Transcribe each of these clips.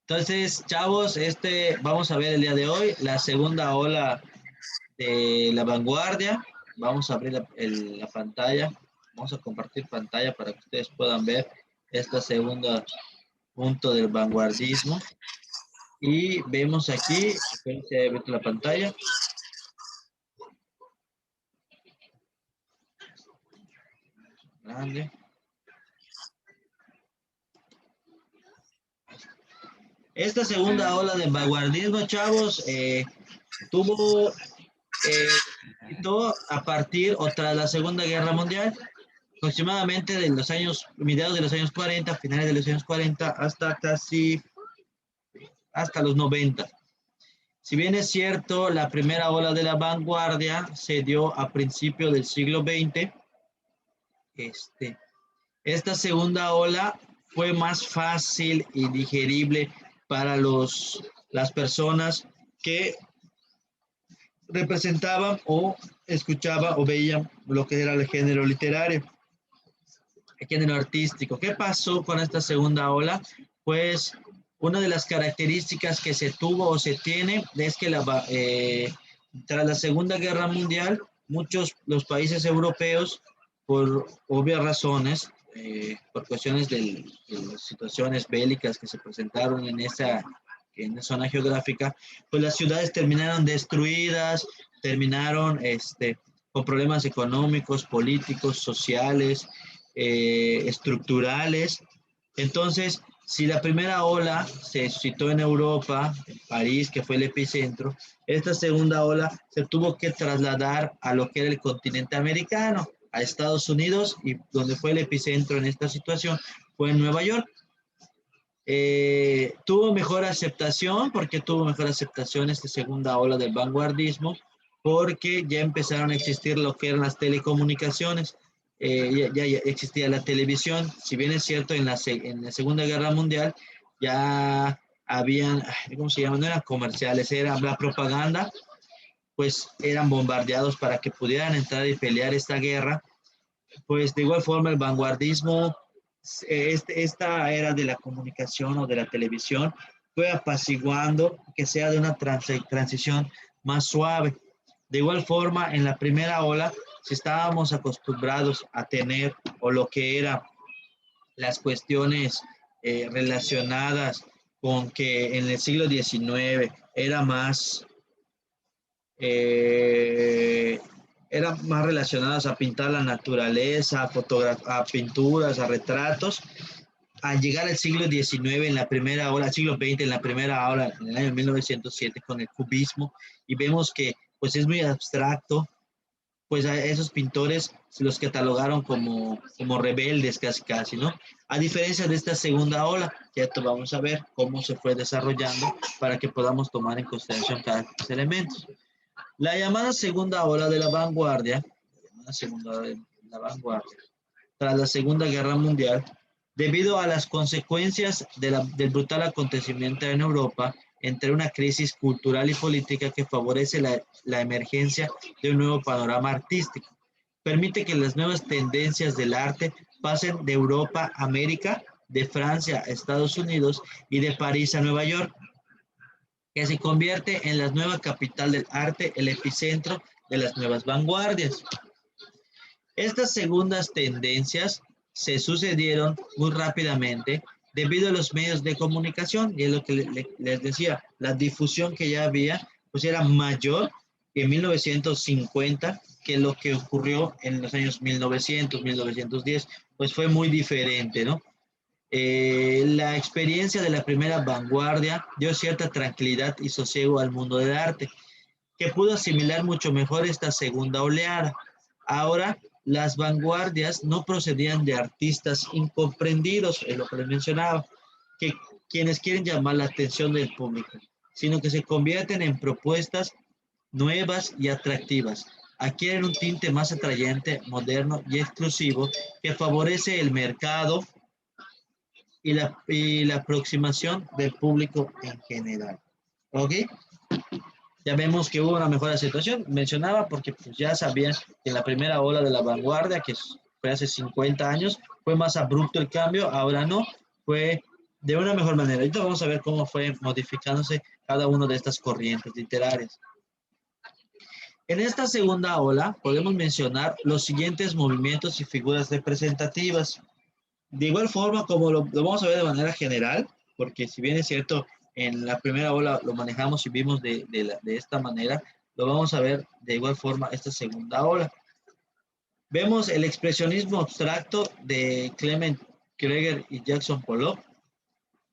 Entonces, chavos, vamos a ver el día de hoy la segunda ola de la vanguardia. Vamos a abrir la pantalla. Vamos a compartir pantalla para que ustedes puedan ver esta segunda punto del vanguardismo. Y vemos aquí, se ha abierto la pantalla. Grande. Esta segunda ola de vanguardismo, chavos, tuvo a partir o tras la Segunda Guerra Mundial, aproximadamente de los años, mediados de los años 40, finales de los años 40, hasta los 90. Si bien es cierto, la primera ola de la vanguardia se dio a principios del siglo XX, esta segunda ola fue más fácil y digerible para las personas que representaban o escuchaban o veían lo que era el género literario, el género artístico. ¿Qué pasó con esta segunda ola? Pues una de las características que se tuvo o se tiene es que tras la Segunda Guerra Mundial, los países europeos, por obvias razones, por cuestiones de las situaciones bélicas que se presentaron en esa zona geográfica, pues las ciudades terminaron destruidas, terminaron con problemas económicos, políticos, sociales, estructurales. Entonces, si la primera ola se suscitó en Europa, en París, que fue el epicentro, esta segunda ola se tuvo que trasladar a lo que era el continente americano, a Estados Unidos, y donde fue el epicentro en esta situación fue en Nueva York. Tuvo mejor aceptación, porque tuvo mejor aceptación esta segunda ola del vanguardismo, porque ya empezaron a existir lo que eran las telecomunicaciones, ya existía la televisión. Si bien es cierto, en la Segunda Guerra Mundial ya habían, ¿cómo se llama? No eran comerciales, era la propaganda, pues eran bombardeados para que pudieran entrar y pelear esta guerra. Pues de igual forma el vanguardismo, esta era de la comunicación o de la televisión, fue apaciguando que sea de una transición más suave. De igual forma, en la primera ola, si estábamos acostumbrados a tener o lo que eran las cuestiones relacionadas con que en el siglo XIX eh, eran más relacionadas a pintar la naturaleza, a pinturas, a retratos. Al llegar al siglo XIX, en la primera ola, al siglo XX, en la primera ola, en el año 1907, con el cubismo, y vemos que pues es muy abstracto, pues a esos pintores se los catalogaron como rebeldes casi casi, ¿no? A diferencia de esta segunda ola, ya vamos a ver cómo se fue desarrollando para que podamos tomar en consideración cada uno de los elementos. La llamada segunda ola de la vanguardia, tras la Segunda Guerra Mundial, debido a las consecuencias del brutal acontecimiento en Europa, entre una crisis cultural y política que favorece la emergencia de un nuevo panorama artístico. Permite que las nuevas tendencias del arte pasen de Europa a América, de Francia a Estados Unidos y de París a Nueva York, que se convierte en la nueva capital del arte, el epicentro de las nuevas vanguardias. Estas segundas tendencias se sucedieron muy rápidamente debido a los medios de comunicación, y es lo que les decía, la difusión que ya había pues era mayor en 1950 que lo que ocurrió en los años 1900, 1910, pues fue muy diferente, ¿no? La experiencia de la primera vanguardia dio cierta tranquilidad y sosiego al mundo del arte, que pudo asimilar mucho mejor esta segunda oleada. Ahora, las vanguardias no procedían de artistas incomprendidos, es lo que les mencionaba, que quienes quieren llamar la atención del público, sino que se convierten en propuestas nuevas y atractivas. Adquieren un tinte más atrayente, moderno y exclusivo que favorece el mercado y la aproximación del público en general. ¿Ok? Ya vemos que hubo una mejor situación. Mencionaba porque pues, ya sabían que en la primera ola de la vanguardia, que fue hace 50 años, fue más abrupto el cambio, ahora no, fue de una mejor manera. Ahorita vamos a ver cómo fue modificándose cada una de estas corrientes literarias. En esta segunda ola podemos mencionar los siguientes movimientos y figuras representativas. De igual forma, como lo vamos a ver de manera general, porque si bien es cierto, en la primera ola lo manejamos y vimos de esta manera, lo vamos a ver de igual forma esta segunda ola. Vemos el expresionismo abstracto de Clement Krieger y Jackson Pollock,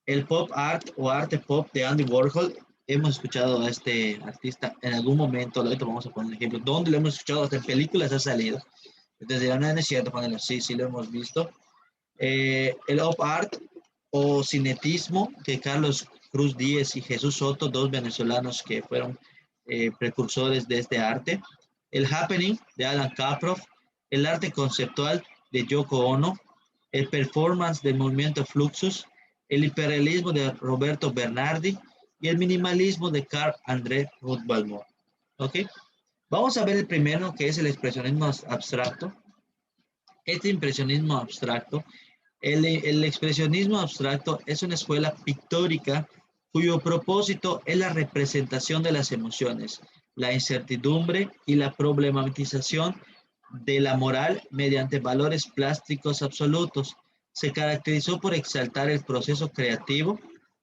el pop art o arte pop de Andy Warhol. Hemos escuchado a este artista en algún momento, ahorita vamos a poner un ejemplo, ¿dónde lo hemos escuchado? Hasta en películas ha salido. Entonces, no es cierto, ponerlo sí, sí lo hemos visto. El op art o cinetismo que Carlos Cruz Díez y Jesús Soto, dos venezolanos que fueron precursores de este arte. El happening de Alan Kaproff, el arte conceptual de Yoko Ono, el performance del movimiento Fluxus, el hiperrealismo de Roberto Bernardi y el minimalismo de Carl André Ruth Balmore. ¿Ok? Vamos a ver el primero, que es el expresionismo abstracto. Este impresionismo abstracto, el expresionismo abstracto es una escuela pictórica cuyo propósito es la representación de las emociones, la incertidumbre y la problematización de la moral mediante valores plásticos absolutos. Se caracterizó por exaltar el proceso creativo,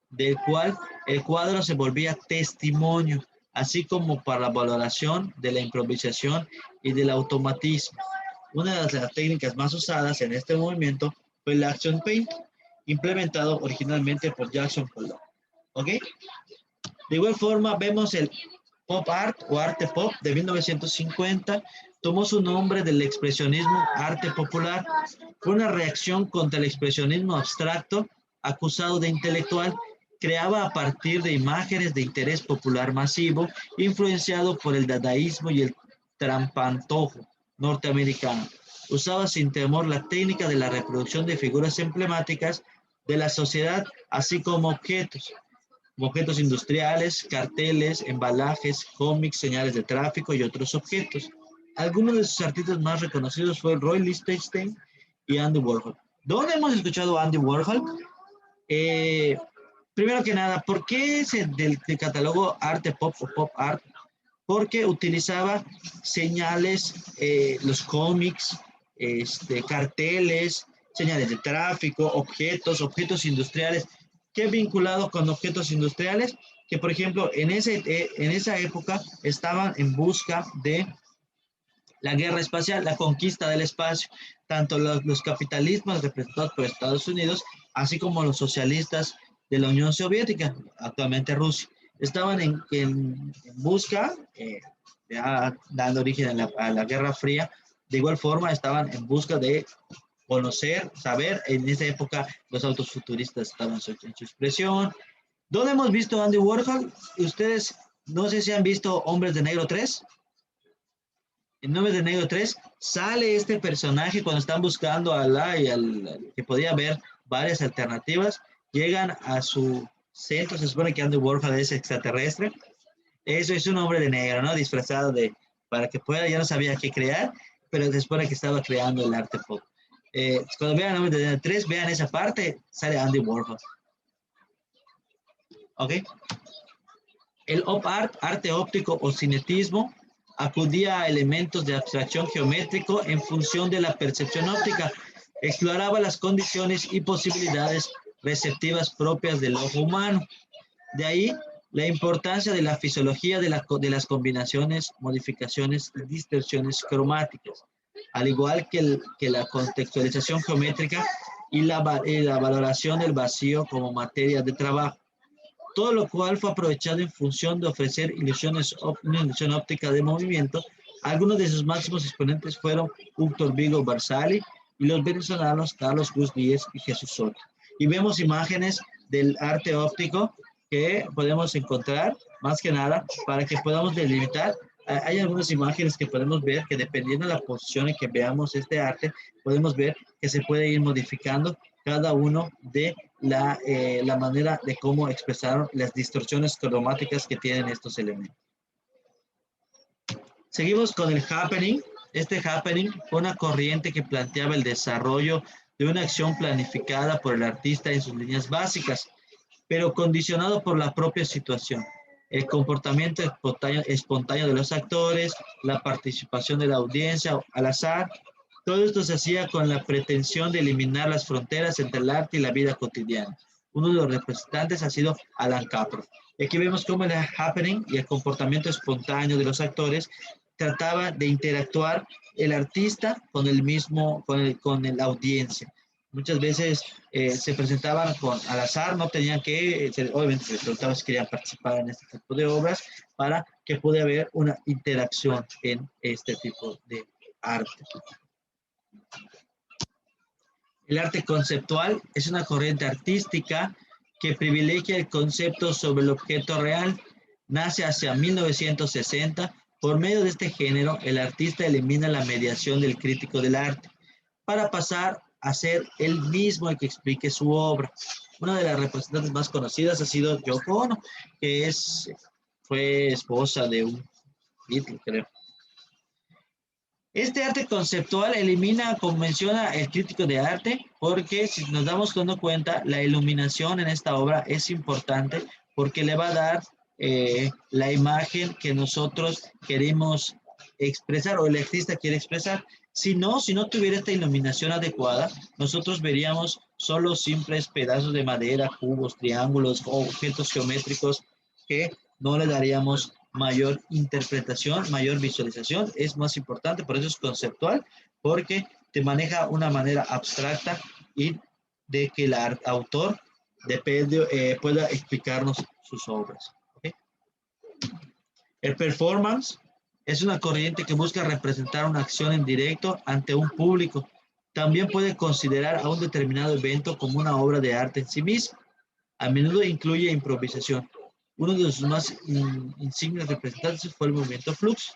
del cual el cuadro se volvía testimonio, así como para la valoración de la improvisación y del automatismo. Una de las técnicas más usadas en este movimiento fue el Action Paint, implementado originalmente por Jackson Pollock. ¿Ok? De igual forma, vemos el pop art o arte pop de 1950. Tomó su nombre del expresionismo arte popular. Fue una reacción contra el expresionismo abstracto, acusado de intelectual. Creaba a partir de imágenes de interés popular masivo, influenciado por el dadaísmo y el trampantojo norteamericano. Usaba sin temor la técnica de la reproducción de figuras emblemáticas de la sociedad, así como objetos industriales, carteles, embalajes, cómics, señales de tráfico y otros objetos. Algunos de sus artistas más reconocidos fueron Roy Lichtenstein y Andy Warhol. ¿Dónde hemos escuchado a Andy Warhol? Primero que nada, ¿por qué es del catálogo arte pop o pop art? Porque utilizaba señales, los cómics, carteles, señales de tráfico, objetos industriales. ¿Qué vinculado con objetos industriales? Que, por ejemplo, en esa época estaban en busca de la guerra espacial, la conquista del espacio, tanto los capitalismos representados por Estados Unidos, así como los socialistas de la Unión Soviética, actualmente Rusia, estaban en busca, ya dando origen a la Guerra Fría. De igual forma, estaban en busca de conocer, saber. En esa época los autos futuristas estaban en su expresión. ¿Dónde hemos visto a Andy Warhol? Ustedes, no sé si han visto Hombres de Negro 3. En Hombres de Negro 3 sale este personaje cuando están buscando a que podía haber varias alternativas. Llegan a su centro, se supone que Andy Warhol es extraterrestre. Eso es un hombre de negro, ¿no? Disfrazado para que pueda, ya no sabía qué crear, pero se supone que estaba creando el arte pop. Cuando vean Hombres de Negro 3, vean esa parte, sale Andy Warhol. ¿Ok? El op art, arte óptico o cinetismo, acudía a elementos de abstracción geométrico en función de la percepción óptica, exploraba las condiciones y posibilidades receptivas propias del ojo humano. De ahí la importancia de la fisiología de las combinaciones, modificaciones y distorsiones cromáticas, al igual que la contextualización geométrica y la valoración del vacío como materia de trabajo. Todo lo cual fue aprovechado en función de ofrecer una ilusión óptica de movimiento. Algunos de sus máximos exponentes fueron Víctor Vigo Barzali y los venezolanos Carlos Cruz Díez y Jesús Soto. Y vemos imágenes del arte óptico que podemos encontrar, más que nada, para que podamos delimitar. Hay algunas imágenes que podemos ver que dependiendo de la posición en que veamos este arte, podemos ver que se puede ir modificando cada uno de la manera de cómo expresaron las distorsiones cromáticas que tienen estos elementos. Seguimos con el happening. Este happening fue una corriente que planteaba el desarrollo de una acción planificada por el artista en sus líneas básicas, pero condicionado por la propia situación, el comportamiento espontáneo de los actores, la participación de la audiencia al azar. Todo esto se hacía con la pretensión de eliminar las fronteras entre el arte y la vida cotidiana. Uno de los representantes ha sido Alan Capro. Aquí vemos cómo el happening y el comportamiento espontáneo de los actores trataba de interactuar el artista con el mismo, con la audiencia. Muchas veces se presentaban al azar, no tenían que, obviamente se les preguntaba si querían participar en este tipo de obras para que pudiera haber una interacción en este tipo de arte. El arte conceptual es una corriente artística que privilegia el concepto sobre el objeto real. Nace hacia 1960. Por medio de este género, el artista elimina la mediación del crítico del arte para pasar a ser él mismo el que explique su obra. Una de las representantes más conocidas ha sido Yoko Ono, que fue esposa de un Beatle, creo. Este arte conceptual elimina, como menciona el crítico de arte, porque si nos damos cuenta, la iluminación en esta obra es importante porque le va a dar la imagen que nosotros queremos expresar o el artista quiere expresar. Si no tuviera esta iluminación adecuada, nosotros veríamos solo simples pedazos de madera, cubos, triángulos o objetos geométricos que no le daríamos mayor interpretación, mayor visualización. Es más importante, por eso es conceptual, porque te maneja una manera abstracta y de que el autor pueda explicarnos sus obras. ¿Okay? El performance es una corriente que busca representar una acción en directo ante un público. También puede considerar a un determinado evento como una obra de arte en sí misma. A menudo incluye improvisación. Uno de sus más insignes representantes fue el movimiento Fluxus.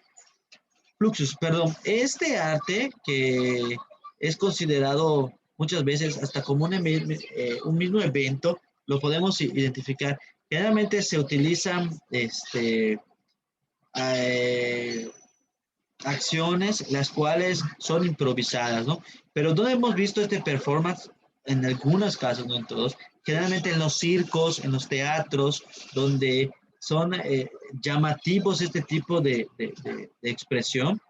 Este arte que es considerado muchas veces hasta como un mismo evento, lo podemos identificar. Generalmente se utilizan acciones las cuales son improvisadas, ¿no? Pero ¿dónde hemos visto este performance? En algunos casos, no en todos, generalmente en los circos, en los teatros, donde son llamativos este tipo de expresión,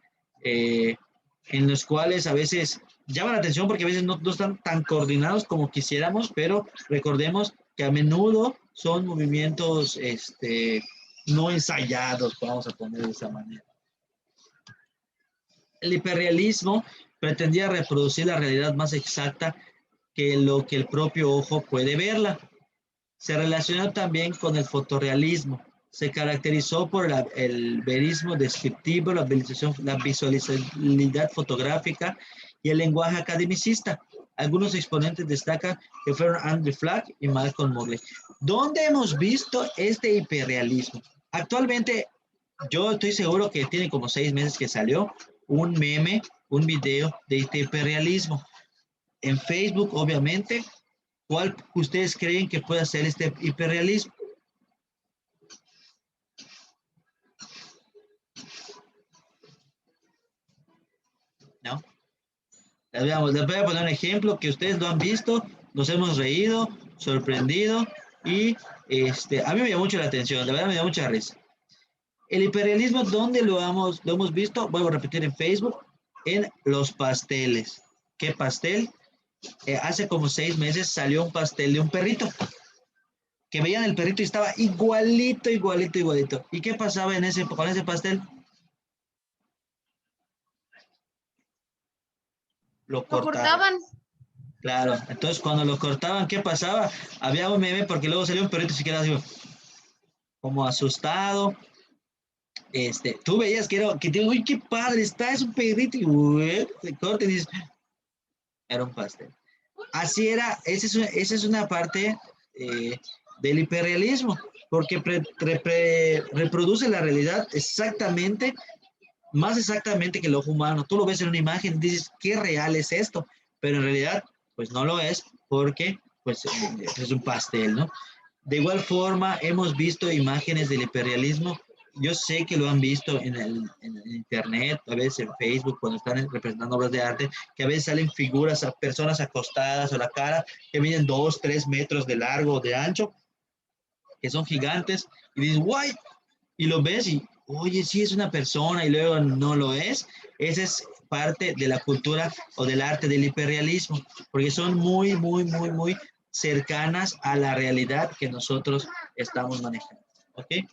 en los cuales a veces llaman la atención porque a veces no están tan coordinados como quisiéramos, pero recordemos que a menudo son movimientos no ensayados, vamos a poner de esa manera. El hiperrealismo pretendía reproducir la realidad más exacta que lo que el propio ojo puede verla. Se relacionó también con el fotorrealismo. Se caracterizó por el verismo descriptivo, la visualidad fotográfica y el lenguaje academicista. Algunos exponentes destacan que fueron Andrew Flack y Malcolm Morley. ¿Dónde hemos visto este hiperrealismo? Actualmente, yo estoy seguro que tiene como 6 meses que salió un meme, un video de este hiperrealismo. En Facebook, obviamente, ¿cuál ustedes creen que puede ser este hiperrealismo? ¿No? Les voy a poner un ejemplo que ustedes lo han visto, nos hemos reído, sorprendido y a mí me llamó mucho la atención, de verdad me da mucha risa. El hiperrealismo, ¿dónde lo hemos visto? Vuelvo a repetir en Facebook, en los pasteles. ¿Qué pastel? Hace como 6 meses salió un pastel de un perrito. Que veían el perrito y estaba igualito, igualito, igualito. ¿Y qué pasaba con ese pastel? Lo cortaban. Claro, entonces cuando lo cortaban, ¿qué pasaba? Había un meme porque luego salió un perrito y se quedaba así, como asustado. Tú veías uy, qué padre está, es un perrito, y se corta y dices, era un pastel. Así era, esa es una parte del hiperrealismo, porque reproduce la realidad exactamente, más exactamente que el ojo humano. Tú lo ves en una imagen y dices, qué real es esto, pero en realidad, pues no lo es, porque pues, es un pastel, ¿no? De igual forma, hemos visto imágenes del hiperrealismo yo sé que lo han visto en internet, a veces en Facebook, cuando están representando obras de arte, que a veces salen figuras a personas acostadas o la cara que miden 2, 3 metros de largo o de ancho, que son gigantes, y dices, guay, y lo ves y, oye, sí es una persona y luego no lo es. Esa es parte de la cultura o del arte del hiperrealismo, porque son muy, muy, muy, muy cercanas a la realidad que nosotros estamos manejando. ¿Ok?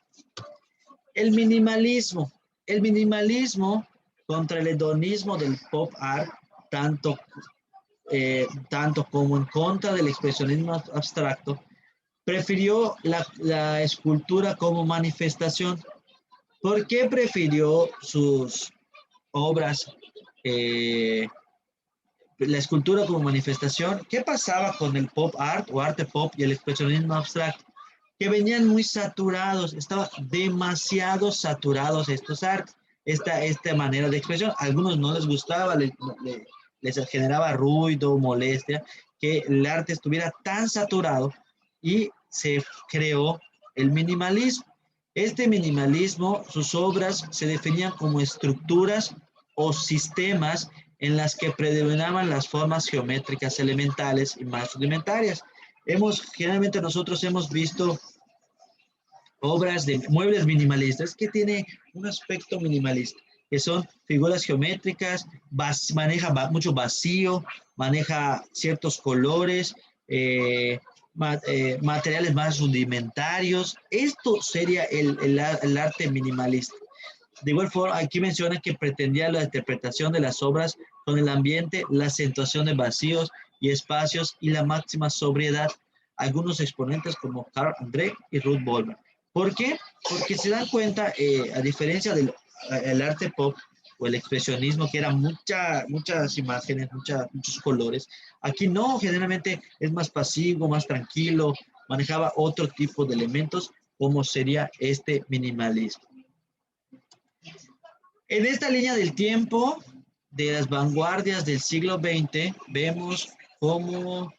El minimalismo. El minimalismo contra el hedonismo del pop art, tanto, tanto como en contra del expresionismo abstracto, prefirió la escultura como manifestación. ¿Por qué prefirió sus obras, eh, la escultura como manifestación? ¿Qué pasaba con el pop art o arte pop y el expresionismo abstracto? Que venían muy saturados, estaban demasiado saturados estos artes, esta manera de expresión. A algunos no les gustaba, les generaba ruido, molestia, que el arte estuviera tan saturado y se creó el minimalismo. Este minimalismo, sus obras se definían como estructuras o sistemas en las que predominaban las formas geométricas elementales y más rudimentarias. Generalmente nosotros hemos visto obras de muebles minimalistas que tiene un aspecto minimalista, que son figuras geométricas, maneja mucho vacío, maneja ciertos colores, materiales más rudimentarios. Esto sería el arte minimalista. De igual forma, aquí menciona que pretendía la interpretación de las obras con el ambiente, la acentuación de vacíos y espacios y la máxima sobriedad. Algunos exponentes como Carl André y Ruth Bolmer. ¿Por qué? Porque se dan cuenta, a diferencia del el arte pop o el expresionismo, que era muchas imágenes, muchos colores, aquí no, generalmente es más pasivo, más tranquilo, manejaba otro tipo de elementos, como sería este minimalismo. En esta línea del tiempo de las vanguardias del siglo XX, vemos cómo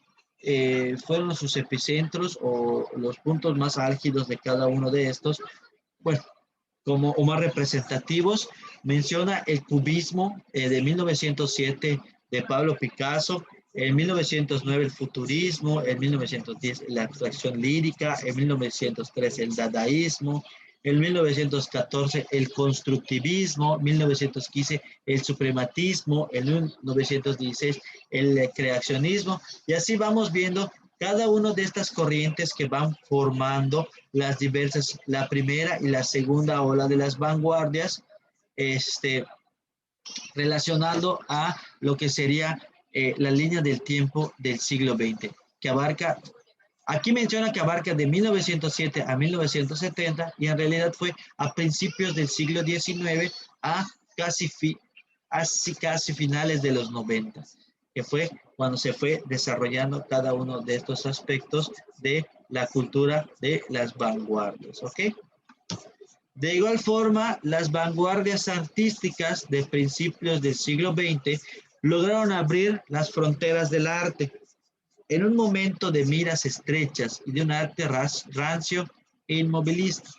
fueron sus epicentros o los puntos más álgidos de cada uno de estos. Bueno, como o más representativos, menciona el cubismo de 1907 de Pablo Picasso, en 1909 el futurismo, en 1910 la abstracción lírica, en 1913 el dadaísmo, en 1914 el constructivismo, 1915 el suprematismo, en 1916 el creacionismo, y así vamos viendo cada una de estas corrientes que van formando las diversas, la primera y la segunda ola de las vanguardias, relacionando a lo que sería la línea del tiempo del siglo XX, que abarca, aquí menciona que abarca de 1907 a 1970 y en realidad fue a principios del siglo XIX a casi finales de los 90, que fue cuando se fue desarrollando cada uno de estos aspectos de la cultura de las vanguardias, ¿ok? De igual forma, las vanguardias artísticas de principios del siglo XX lograron abrir las fronteras del arte en un momento de miras estrechas y de un arte rancio e inmovilista.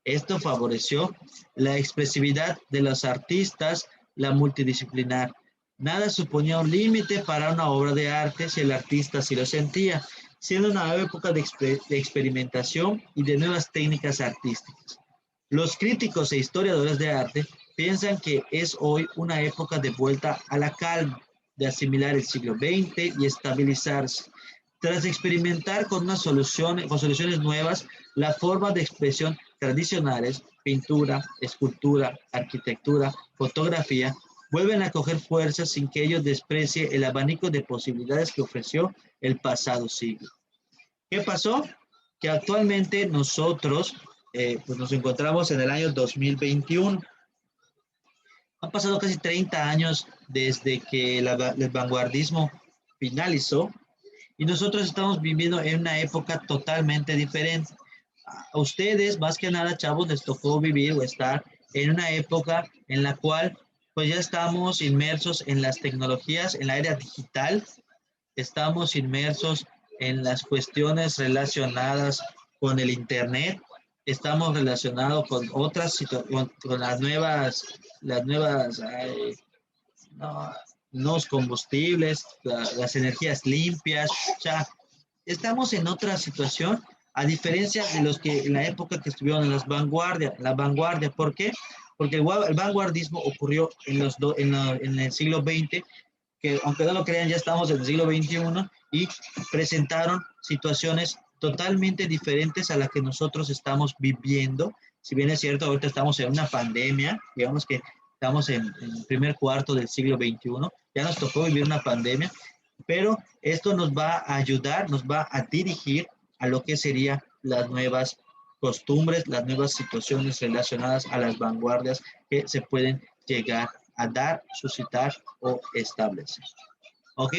Esto favoreció la expresividad de los artistas, la multidisciplinar. Nada suponía un límite para una obra de arte si el artista así lo sentía, siendo una época de experimentación y de nuevas técnicas artísticas. Los críticos e historiadores de arte piensan que es hoy una época de vuelta a la calma, de asimilar el siglo XX y estabilizarse. Tras experimentar con soluciones nuevas, la forma de expresión tradicionales, pintura, escultura, arquitectura, fotografía, vuelven a coger fuerza sin que ello desprecie el abanico de posibilidades que ofreció el pasado siglo. ¿Qué pasó? Que actualmente nosotros pues nos encontramos en el año 2021. Han pasado casi 30 años desde que el vanguardismo finalizó y nosotros estamos viviendo en una época totalmente diferente. A ustedes, más que nada, chavos, les tocó vivir o estar en una época en la cual pues ya estamos inmersos en las tecnologías, en la era digital, estamos inmersos en las cuestiones relacionadas con el Internet, estamos relacionados con otras situaciones, con las nuevas no, nuevos combustibles, las energías limpias. O sea, estamos en otra situación, a diferencia de los que en la época que estuvieron en las vanguardias. La vanguardia, ¿por qué? Porque el vanguardismo ocurrió en el siglo XX, que aunque no lo crean, ya estamos en el siglo XXI y presentaron situaciones totalmente diferentes a las que nosotros estamos viviendo. Si bien es cierto, ahorita estamos en una pandemia, digamos que estamos en el primer cuarto del siglo XXI, ya nos tocó vivir una pandemia, pero esto nos va a ayudar, nos va a dirigir a lo que serían las nuevas costumbres, las nuevas situaciones relacionadas a las vanguardias que se pueden llegar a dar, suscitar o establecer. ¿Ok?